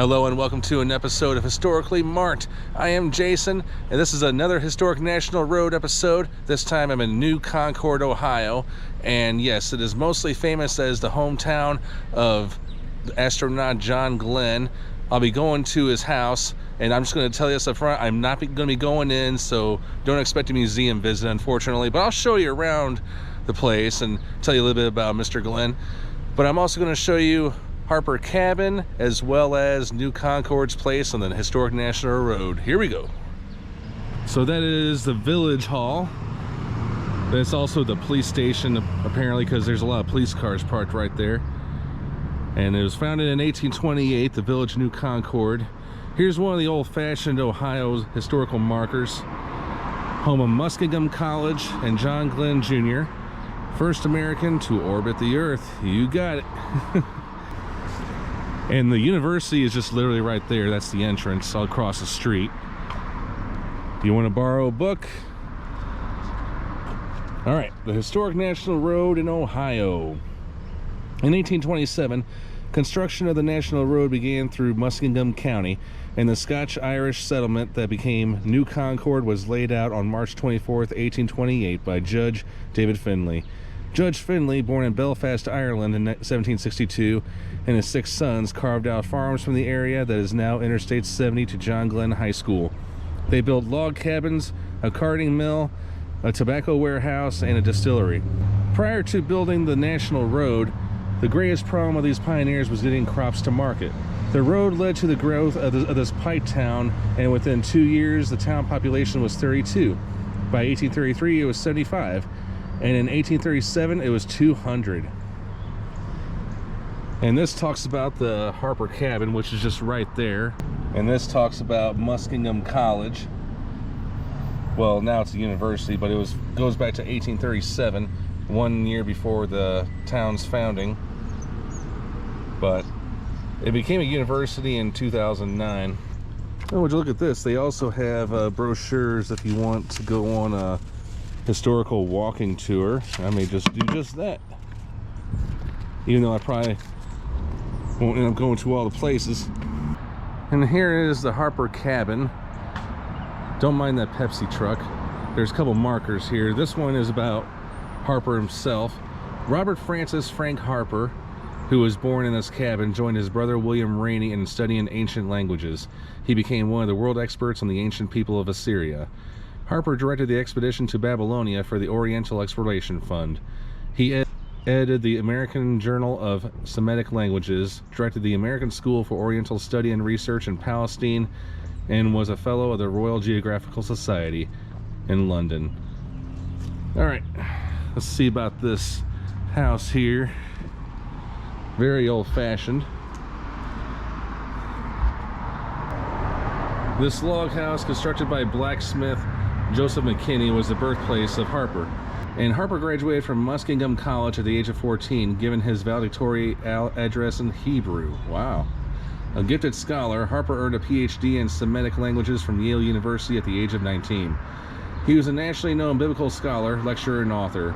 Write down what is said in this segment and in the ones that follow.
Hello and welcome to an episode of Historically Marked. I am Jason, and this is another Historic National Road episode. This time I'm in New Concord, Ohio, and yes, it is mostly famous as the hometown of the astronaut John Glenn. I'll be going to his house, and I'm just going to tell you this up front, I'm not going to be going in, so don't expect a museum visit, unfortunately, but I'll show you around the place and tell you a little bit about Mr. Glenn. But I'm also going to show you Harper Cabin, as well as New Concord's place on the Historic National Road. Here we go. So that is the Village Hall. That's also the police station, apparently, because there's a lot of police cars parked right there. And it was founded in 1828, the Village New Concord. Here's one of the old-fashioned Ohio historical markers. Home of Muskingum College and John Glenn Jr., first American to orbit the Earth. You got it. And the university is just literally right there. That's the entrance, all across the street. You want to borrow a book? All right, the Historic National Road in Ohio. In 1827, construction of the National Road began through Muskingum County, and the Scotch-Irish settlement that became New Concord was laid out on March 24th, 1828 by Judge David Finlay. Judge Finlay, born in Belfast, Ireland in 1762, and his 6 sons carved out farms from the area that is now Interstate 70 to John Glenn High School. They built log cabins, a carding mill, a tobacco warehouse, and a distillery. Prior to building the National Road, the greatest problem of these pioneers was getting crops to market. The road led to the growth of this pike town, and within 2 years, the town population was 32. By 1833, it was 75. And in 1837 it was 200. And this talks about the Harper Cabin, which is just right there. And this talks about Muskingum College. Well, now it's a university, but it goes back to 1837, 1 year before the town's founding. But it became a university in 2009. Oh, would you look at this? They also have brochures if you want to go on a historical walking tour. I may just do just that, even though I probably won't end up going to all the places. And here is the Harper Cabin. Don't mind that Pepsi truck. There's a couple markers here. This one is about Harper himself. Robert Francis Frank Harper, who was born in this cabin, joined his brother William Rainey in studying ancient languages. He became one of the world experts on the ancient people of Assyria. Harper directed the expedition to Babylonia for the Oriental Exploration Fund. He edited the American Journal of Semitic Languages, directed the American School for Oriental Study and Research in Palestine, and was a fellow of the Royal Geographical Society in London. All right, let's see about this house here. Very old-fashioned. This log house, constructed by blacksmith Joseph McKinney, was the birthplace of Harper. And Harper graduated from Muskingum College at the age of 14, given his valedictory address in Hebrew. Wow. A gifted scholar, Harper earned a PhD in Semitic languages from Yale University at the age of 19. He was a nationally known biblical scholar, lecturer, and author.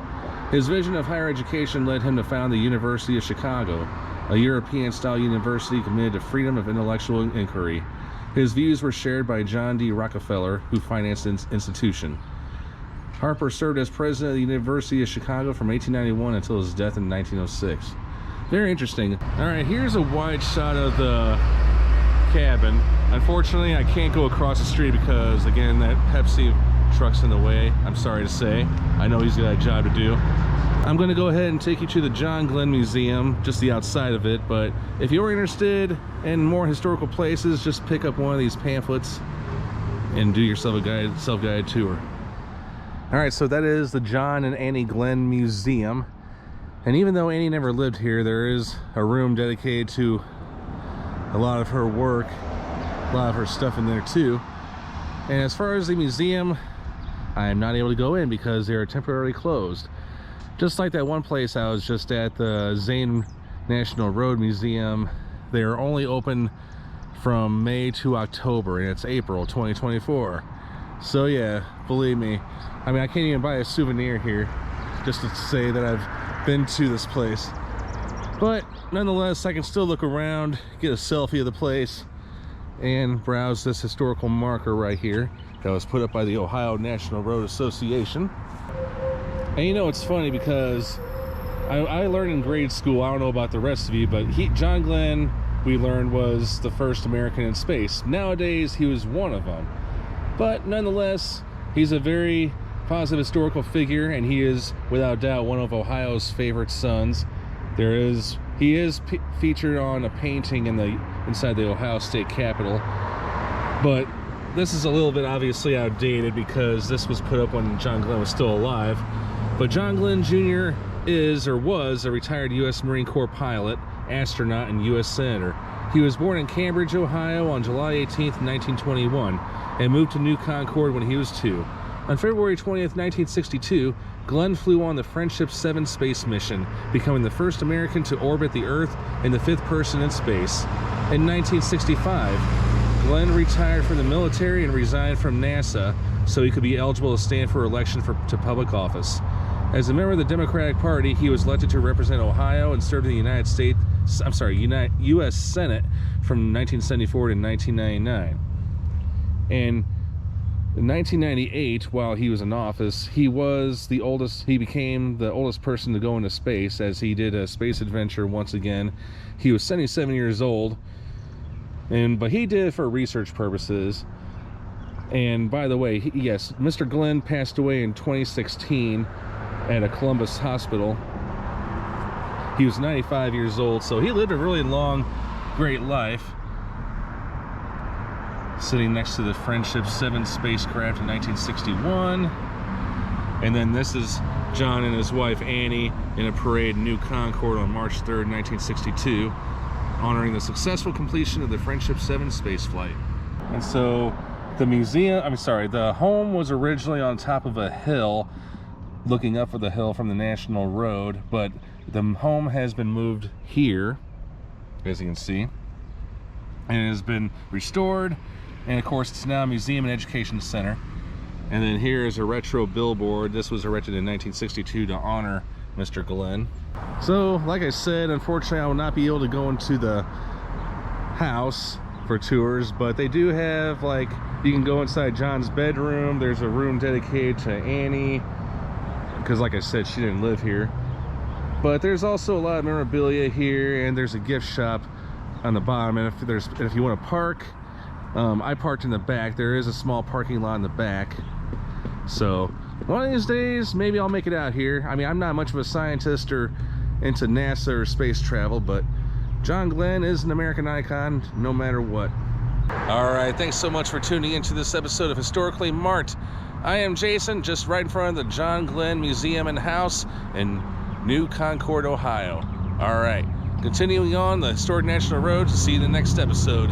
His vision of higher education led him to found the University of Chicago, a European-style university committed to freedom of intellectual inquiry. His views were shared by John D. Rockefeller, who financed the institution. Harper served as president of the University of Chicago from 1891 until his death in 1906. Very interesting. All right, here's a wide shot of the cabin. Unfortunately, I can't go across the street because, again, that Pepsi truck's in the way. I'm sorry to say. I know he's got a job to do. I'm going to go ahead and take you to the John Glenn Museum, just the outside of it, but if you're interested in more historical places, just pick up one of these pamphlets and do yourself a self-guided tour. All right, so that is the John and Annie Glenn Museum. And even though Annie never lived here, there is a room dedicated to a lot of her work, a lot of her stuff in there too. And as far as the museum, I am not able to go in because they are temporarily closed. Just like that one place I was just at, the Zane National Road Museum, they are only open from May to October, and it's April 2024. So yeah, believe me, I mean, I can't even buy a souvenir here just to say that I've been to this place. But nonetheless, I can still look around, get a selfie of the place, and browse this historical marker right here that was put up by the Ohio National Road Association. And you know, it's funny because I learned in grade school, I don't know about the rest of you, but John Glenn, we learned, was the first American in space. Nowadays, he was one of them. But nonetheless, he's a very positive historical figure, and he is, without doubt, one of Ohio's favorite sons. He is featured on a painting inside the Ohio State Capitol. But this is a little bit obviously outdated because this was put up when John Glenn was still alive. But John Glenn Jr. was a retired U.S. Marine Corps pilot, astronaut, and U.S. Senator. He was born in Cambridge, Ohio on July 18th, 1921, and moved to New Concord when he was 2. On February 20th, 1962, Glenn flew on the Friendship 7 space mission, becoming the first American to orbit the Earth and the 5th person in space. In 1965, Glenn retired from the military and resigned from NASA so he could be eligible to stand for election to public office. As a member of the Democratic Party, he was elected to represent Ohio and served in the U.S. Senate from 1974 to 1999. And in 1998, while he was in office, he became the oldest person to go into space, as he did a space adventure once again. He was 77 years old, but he did it for research purposes. And by the way, yes, Mr. Glenn passed away in 2016 at a Columbus hospital. He was 95 years old, so he lived a really long, great life. Sitting next to the Friendship 7 spacecraft in 1961. And then this is John and his wife Annie in a parade in New Concord on March 3rd, 1962, honoring the successful completion of the Friendship 7 spaceflight. And so the home was originally on top of a hill, looking up for the hill from the National Road, but the home has been moved here, as you can see, and it has been restored. And of course, it's now a museum and education center. And then here is a retro billboard. This was erected in 1962 to honor Mr. Glenn. So, like I said, unfortunately, I will not be able to go into the house for tours, but they do have, like, you can go inside John's bedroom. There's a room dedicated to Annie, because like I said, she didn't live here. But there's also a lot of memorabilia here, and there's a gift shop on the bottom. And if you want to park, I parked in the back. There is a small parking lot in the back. So one of these days, maybe I'll make it out here. I mean, I'm not much of a scientist or into NASA or space travel, but John Glenn is an American icon no matter what. All right, thanks so much for tuning into this episode of Historically Marked. I am Jason, just right in front of the John Glenn Museum and House in New Concord, Ohio. All right, continuing on the historic National Road to see you in the next episode.